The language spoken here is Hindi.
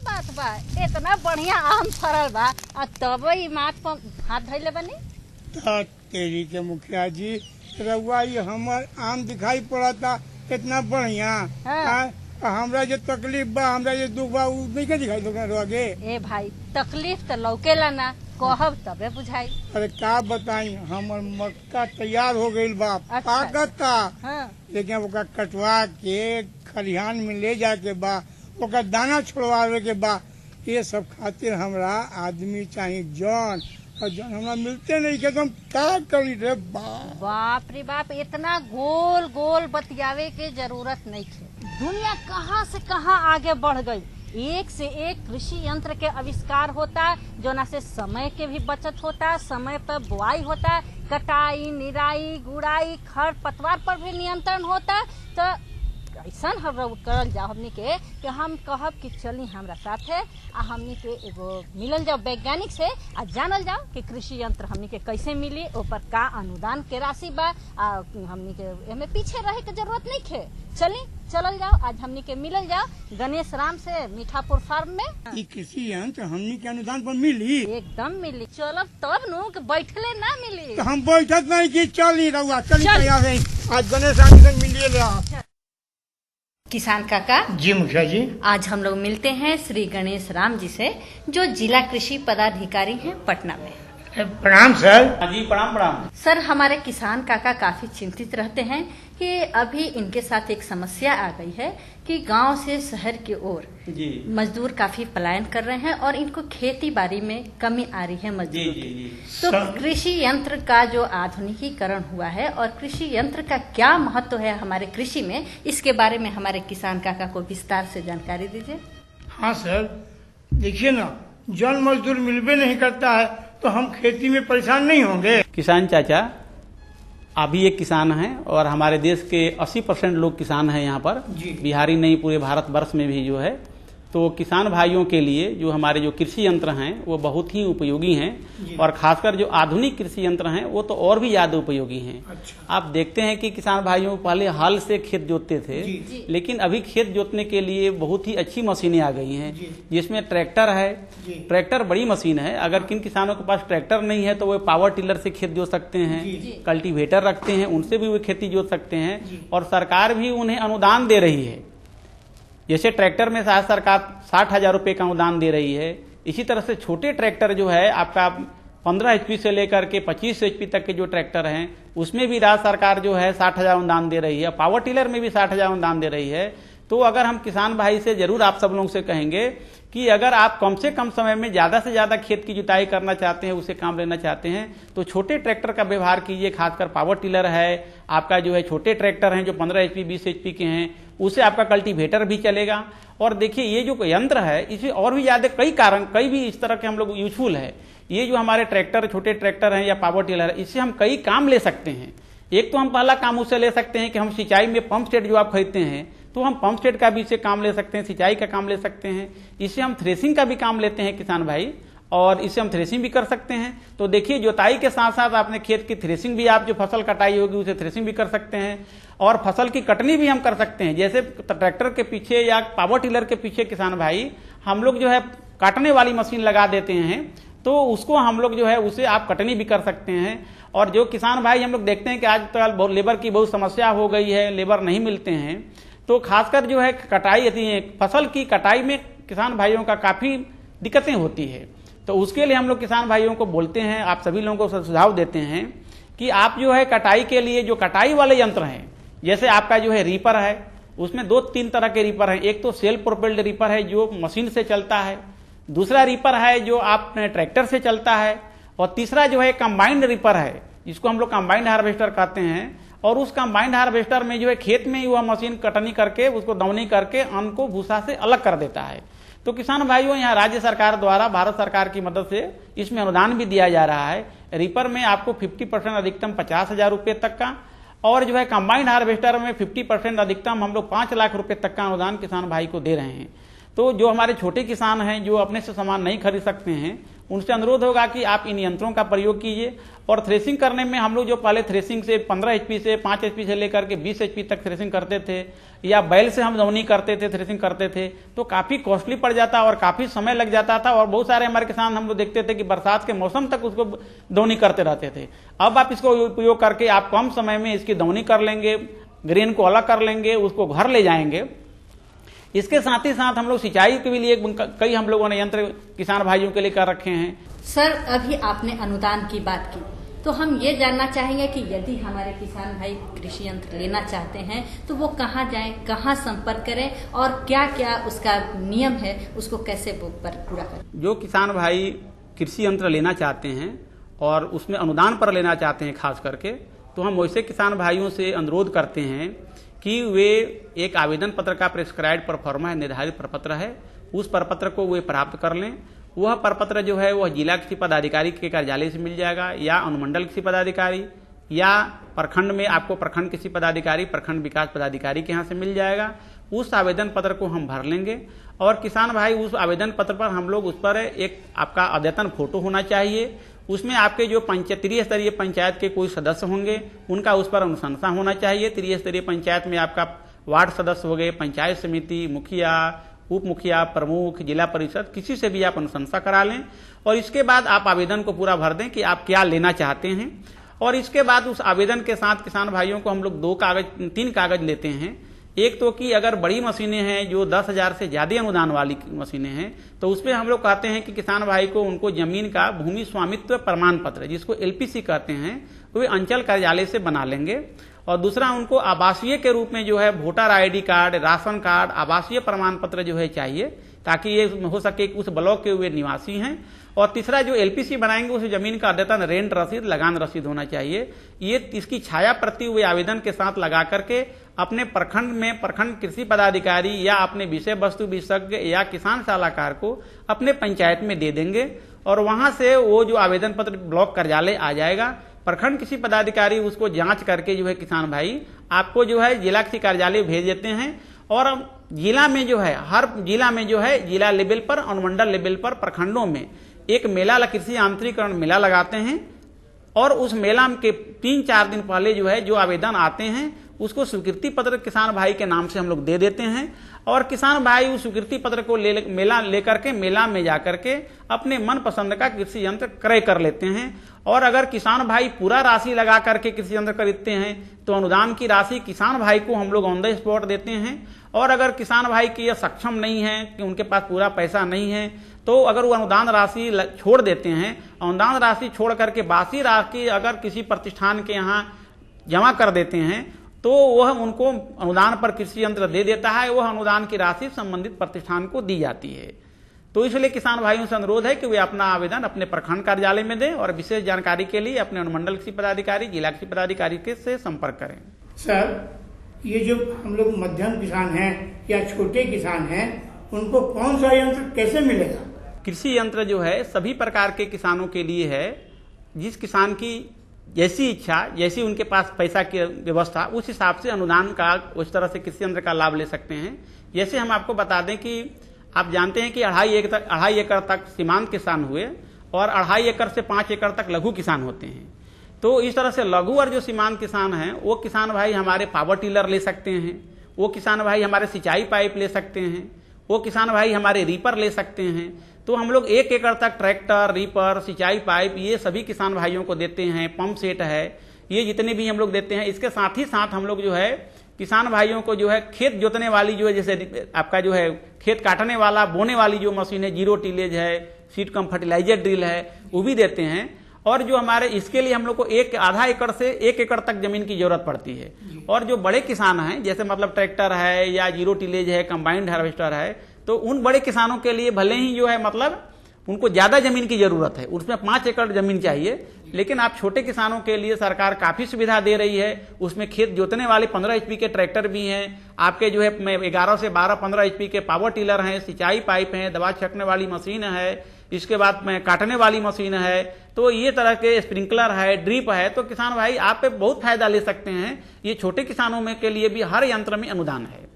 बात बा, इतना बढ़िया आम फरल बा आ तब ई माथ पर हाथ धइले बनी। तेरी के मुखिया जी, रउआ ये हमर आम दिखाई पड़ता इतना बढ़िया। हाँ। हमरा जो तकलीफ बा, हमरा जो दुख बा, उ नहीं के दिखाई दो रोगे। ए भाई, तकलीफ तो लौकेला ना, कहब तबे बुझाई। अरे का बताई, हमर मक्का तैयार हो गईल बा, अच्छा। पाकता। हाँ। लेकिन ओका कटवा के खलिहान में ले जाके बा, ओका दाना छोड़वावे के बा, ये सब खातिर हमरा आदमी चाहिए जौन, और जौन हमरा मिलते नहीं के तो हम क्या करी रे बाप रे बाप, इतना गोल गोल बतियावे के जरूरत नहीं है। दुनिया कहाँ से कहाँ आगे बढ़ गई, एक से एक कृषि यंत्र के आविष्कार होता, जोना से समय के भी बचत होता, समय पर बुआई होता, कटाई, निराई, गुड़ाई, खर पतवार पर भी नियंत्रण होता। तो ऐसा करल जाओ हमनी के कि हम कहब कि चली हमरा साथे आ हमनी के एगो मिलल जाओ वैज्ञानिक से आ जानल जाओ कि कृषि यंत्र हमनी के कैसे मिली, ऊपर का अनुदान के राशि बा, आ हमनी के एमे पीछे रहे के जरूरत नहीं है। चलल जाओ, आज हमनी के मिलल जाओ गणेश राम से मीठापुर फार्म में। ये कृषि यंत्र हमनी के अनुदान पर मिली? एकदम मिली। चलब तब नु कि बैठले ना मिली। तो हम बैठत नहीं की, चली रउआ, चली तैयार है, आज गणेश राम से मिलिए। किसान काका जी मुखिया जी, आज हम लोग मिलते हैं श्री गणेश राम जी से, जो जिला कृषि पदाधिकारी हैं पटना में। प्रणाम सर। जी प्रणाम प्रणाम। सर, हमारे किसान काका काफी चिंतित रहते हैं कि अभी इनके साथ एक समस्या आ गई है कि गांव से शहर की ओर मजदूर काफी पलायन कर रहे हैं और इनको खेती बाड़ी में कमी आ रही है मजदूर की। तो कृषि यंत्र का जो आधुनिकीकरण हुआ है और कृषि यंत्र का क्या महत्व है हमारे कृषि में, इसके बारे में हमारे किसान काका को विस्तार से जानकारी दीजिए। हाँ सर, देखिए ना, जन मजदूर मिलबे नहीं करता है तो हम खेती में परेशान नहीं होंगे। किसान चाचा अभी एक किसान हैं और हमारे देश के 80% लोग किसान हैं यहाँ पर, बिहारी नहीं पूरे भारतवर्ष में भी जो है। तो किसान भाइयों के लिए जो हमारे जो कृषि यंत्र हैं वो बहुत ही उपयोगी हैं, और खासकर जो आधुनिक कृषि यंत्र हैं वो तो और भी ज्यादा उपयोगी हैं। अच्छा। आप देखते हैं कि किसान भाइयों पहले हल से खेत जोतते थे, लेकिन अभी खेत जोतने के लिए बहुत ही अच्छी मशीनें आ गई हैं, जिसमें ट्रैक्टर है। ट्रैक्टर बड़ी मशीन है, अगर किन किसानों के पास ट्रैक्टर नहीं है तो वो पावर टिलर से खेत जोत सकते हैं, कल्टीवेटर रखते हैं उनसे भी वो खेती जोत सकते हैं, और सरकार भी उन्हें अनुदान दे रही है। जैसे ट्रैक्टर में सरकार 60,000 रुपए का अनुदान दे रही है, इसी तरह से छोटे ट्रैक्टर जो है आपका 15 HP से लेकर के 25 HP तक के जो ट्रैक्टर हैं उसमें भी राज्य सरकार जो है 60,000 अनुदान दे रही है, पावर टिलर में भी 60,000 अनुदान दे रही है। तो अगर हम किसान भाई से जरूर आप सब लोगों से कहेंगे कि अगर आप कम से कम समय में ज्यादा से ज्यादा खेत की जुताई करना चाहते हैं, उसे काम लेना चाहते हैं, तो छोटे ट्रैक्टर का व्यवहार कीजिए। खासकर पावर टिलर है आपका जो है, छोटे ट्रैक्टर हैं जो 15 HP 20 HP के हैं, उसे आपका कल्टीवेटर भी चलेगा। और देखिए ये जो यंत्र है इसमें और भी ज्यादा कई भी इस तरह के हम लोग यूजफुल है। ये जो हमारे ट्रैक्टर, छोटे ट्रैक्टर हैं या पावर टिलर है, इससे हम कई काम ले सकते हैं। एक तो हम पहला काम उससे ले सकते हैं कि हम सिंचाई में पंप सेट जो आप खरीदते हैं, तो हम पंप सेट का भी इससे काम ले सकते हैं, सिंचाई का काम ले सकते हैं। इससे हम थ्रेसिंग का भी काम लेते हैं किसान भाई, और इससे हम थ्रेसिंग भी कर सकते हैं। तो देखिए जोताई के साथ साथ आपने खेत की थ्रेसिंग भी, आप जो फसल कटाई होगी उसे थ्रेसिंग भी कर सकते हैं, और फसल की कटनी भी हम कर सकते हैं। जैसे ट्रैक्टर के पीछे या पावर टिलर के पीछे किसान भाई हम लोग जो है काटने वाली मशीन लगा देते हैं, तो उसको हम लोग जो है उसे आप कटनी भी कर सकते हैं। और जो किसान भाई हम लोग देखते हैं कि आजकल लेबर की बहुत समस्या हो गई है, लेबर नहीं मिलते हैं, तो खासकर जो है कटाई, फसल की कटाई में किसान भाइयों का काफी दिक्कतें होती है। तो उसके लिए हम लोग किसान भाइयों को बोलते हैं, आप सभी लोगों को सुझाव देते हैं कि आप जो है कटाई के लिए जो कटाई वाले यंत्र हैं, जैसे आपका जो है रीपर है, उसमें 2-3 तरह के रीपर हैं। एक तो सेल्फ प्रोपेल्ड रीपर है जो मशीन से चलता है, दूसरा रीपर है जो आप ट्रैक्टर से चलता है, और तीसरा जो है कंबाइंड रीपर है जिसको हम लोग कंबाइंड हार्वेस्टर कहते हैं। और उस कंबाइंड हार्वेस्टर में जो है खेत में ही वह मशीन कटनी करके उसको दौनी करके अन्न को भूसा से अलग कर देता है। तो किसान भाइयों, यहाँ राज्य सरकार द्वारा भारत सरकार की मदद से इसमें अनुदान भी दिया जा रहा है। रीपर में आपको 50% अधिकतम 50,000 रुपये तक का, और जो है कंबाइंड हार्वेस्टर में 50% अधिकतम हम लोग 5 लाख रुपए तक का अनुदान किसान भाई को दे रहे हैं। तो जो हमारे छोटे किसान हैं जो अपने से सामान नहीं खरीद सकते हैं, उनसे अनुरोध होगा कि आप इन यंत्रों का प्रयोग कीजिए। और थ्रेसिंग करने में हम लोग जो पहले थ्रेसिंग से 15 HP से 5 HP से लेकर के 20 HP तक थ्रेसिंग करते थे, या बैल से हम दौनी करते थे, थ्रेसिंग करते थे, तो काफी कॉस्टली पड़ जाता और काफी समय लग जाता था। और बहुत सारे हमारे किसान हम लोग देखते थे कि बरसात के मौसम तक उसको दौनी करते रहते थे। अब आप इसको उपयोग करके आप कम समय में इसकी दौनी कर लेंगे, ग्रेन को अलग कर लेंगे, उसको घर ले जाएंगे। इसके साथ ही साथ हम लोग सिंचाई के लिए कई हम लोगों ने यंत्र किसान भाइयों के लिए कर रखे हैं। सर, अभी आपने अनुदान की बात की, तो हम ये जानना चाहेंगे कि यदि हमारे किसान भाई कृषि यंत्र लेना चाहते हैं तो वो कहाँ जाएं, कहाँ संपर्क करें और क्या क्या उसका नियम है, उसको कैसे पूरा करें? जो किसान भाई कृषि यंत्र लेना चाहते हैं और उसमें अनुदान पर लेना चाहते हैं खास करके, तो हम वैसे किसान भाइयों से अनुरोध करते हैं कि वे एक आवेदन पत्र का प्रेस्क्राइब्ड परफॉर्मा निर्धारित प्रपत्र है, उस प्रपत्र को वे प्राप्त कर लें। वह प्रपत्र जो है वह जिला कृषि पदाधिकारी के कार्यालय से मिल जाएगा, या अनुमंडल कृषि पदाधिकारी, या प्रखंड में आपको प्रखंड कृषि पदाधिकारी, प्रखंड विकास पदाधिकारी के यहाँ से मिल जाएगा। उस आवेदन पत्र को हम भर लेंगे और किसान भाई उस आवेदन पत्र पर हम लोग उस पर एक आपका अद्यतन फोटो होना चाहिए। उसमें आपके जो त्रिस्तरीय पंचायत के कोई सदस्य होंगे उनका उस पर अनुशंसा होना चाहिए। त्रिस्तरीय पंचायत में आपका वार्ड सदस्य हो गए, पंचायत समिति, मुखिया, उप मुखिया, प्रमुख, जिला परिषद, किसी से भी आप अनुशंसा करा लें। और इसके बाद आप आवेदन को पूरा भर दें कि आप क्या लेना चाहते हैं। और इसके बाद उस आवेदन के साथ किसान भाइयों को हम लोग 3 कागज लेते हैं। एक तो कि अगर बड़ी मशीनें हैं जो 10,000 से ज्यादा अनुदान वाली मशीनें हैं, तो उसमें हम लोग कहते हैं कि किसान भाई को उनको जमीन का भूमि स्वामित्व प्रमाण पत्र, जिसको LPC कहते हैं, वे अंचल कार्यालय से बना लेंगे। और दूसरा, उनको आवासीय के रूप में जो है voter ID card, ration card, आवासीय प्रमाण पत्र जो है चाहिए, ताकि ये हो सके कि उस ब्लॉक के वे निवासी हैं। और तीसरा, जो LPC बनाएंगे उस जमीन का अद्यतन रेंट रसीद, लगान रसीद होना चाहिए। ये इसकी छाया प्रति हुए आवेदन के साथ लगा करके अपने प्रखंड में प्रखंड कृषि पदाधिकारी या अपने विषय वस्तु विशेषज्ञ या किसान सलाहकार को अपने पंचायत में दे देंगे। और वहां से वो जो आवेदन पत्र ब्लॉक कार्यालय आ जाएगा, प्रखंड कृषि पदाधिकारी उसको जांच करके जो है किसान भाई आपको जो है जिला कृषि कार्यालय भेज देते हैं। और जिला में जो है, हर जिला में जो है जिला लेवल पर, अनुमंडल लेवल पर, प्रखंडों में एक मेला, कृषि यांत्रिकरण मेला लगाते हैं। और उस मेला के 3-4 दिन पहले जो है जो आवेदन आते हैं उसको स्वीकृति पत्र किसान भाई के नाम से हम लोग दे देते हैं। और किसान भाई उस स्वीकृति पत्र को लेकर के मेला में जाकर के अपने मन पसंद का कृषि यंत्र क्रय कर लेते हैं। और अगर किसान भाई पूरा राशि लगा करके कृषि यंत्र खरीदते हैं तो अनुदान की राशि किसान भाई को हम लोग ऑन द स्पॉट देते हैं। और अगर किसान भाई की यह सक्षम नहीं है कि उनके पास पूरा पैसा नहीं है, तो अगर वो अनुदान राशि छोड़ देते हैं, अनुदान राशि छोड़ करके बाकी राशि अगर किसी प्रतिष्ठान के यहाँ जमा कर देते हैं, तो वह उनको अनुदान पर कृषि यंत्र दे देता है। वह अनुदान की राशि संबंधित प्रतिष्ठान को दी जाती है। तो इसलिए किसान भाइयों से अनुरोध है कि वे अपना आवेदन अपने प्रखंड कार्यालय में दें और विशेष जानकारी के लिए अपने अनुमंडल कृषि पदाधिकारी, जिला कृषि पदाधिकारी के से संपर्क करें। सर, ये जो हम लोग मध्यम किसान हैं या छोटे किसान हैं, उनको कौन सा यंत्र कैसे मिलेगा? कृषि यंत्र जो है सभी प्रकार के किसानों के लिए है। जिस किसान की जैसी इच्छा, जैसी उनके पास पैसा की व्यवस्था, उस हिसाब से अनुदान का, उस तरह से कृषि यंत्र का लाभ ले सकते हैं। जैसे हम आपको बता दें कि आप जानते हैं कि 2.5 एकड़ तक सीमांत किसान हुए और 2.5 एकड़ से 5 एकड़ तक लघु किसान होते हैं। तो इस तरह से लघु और जो सीमांत किसान हैं, वो किसान भाई हमारे पावर टिलर ले सकते हैं, वो किसान भाई हमारे सिंचाई पाइप ले सकते हैं, वो किसान भाई हमारे रीपर ले सकते हैं। तो हम लोग 1 एकड़ तक ट्रैक्टर, रीपर, सिंचाई पाइप ये सभी किसान भाइयों को देते हैं। पंप सेट है, ये जितने भी हम लोग देते हैं। इसके साथ ही साथ हम लोग जो है किसान भाइयों को जो है खेत जोतने वाली जो है, जैसे आपका जो है खेत काटने वाला, बोने वाली जो मशीन है, 0 टिलेज है, सीड कम फर्टिलाइजर ड्रिल है, वो भी देते हैं। और जो हमारे इसके लिए हम लोग को 1.5 एकड़ से 1 एकड़ तक जमीन की जरूरत पड़ती है। और जो बड़े किसान हैं, जैसे मतलब ट्रैक्टर है या 0 टिलेज है, कंबाइंड हार्वेस्टर है, तो उन बड़े किसानों के लिए भले ही जो है मतलब उनको ज्यादा जमीन की जरूरत है, उसमें 5 एकड़ जमीन चाहिए, लेकिन आप छोटे किसानों के लिए सरकार काफी सुविधा दे रही है। उसमें खेत जोतने वाले 15 HP के ट्रैक्टर भी हैं, आपके जो है 11 से 12-15 HP के पावर टिलर हैं, सिंचाई पाइप हैं, दवा छिड़कने वाली मशीन है, इसके बाद में काटने वाली मशीन है, तो ये तरह के स्प्रिंकलर है, ड्रिप है। तो किसान भाई आप पे बहुत फायदा ले सकते हैं। ये छोटे किसानों में के लिए भी हर यंत्र में अनुदान है।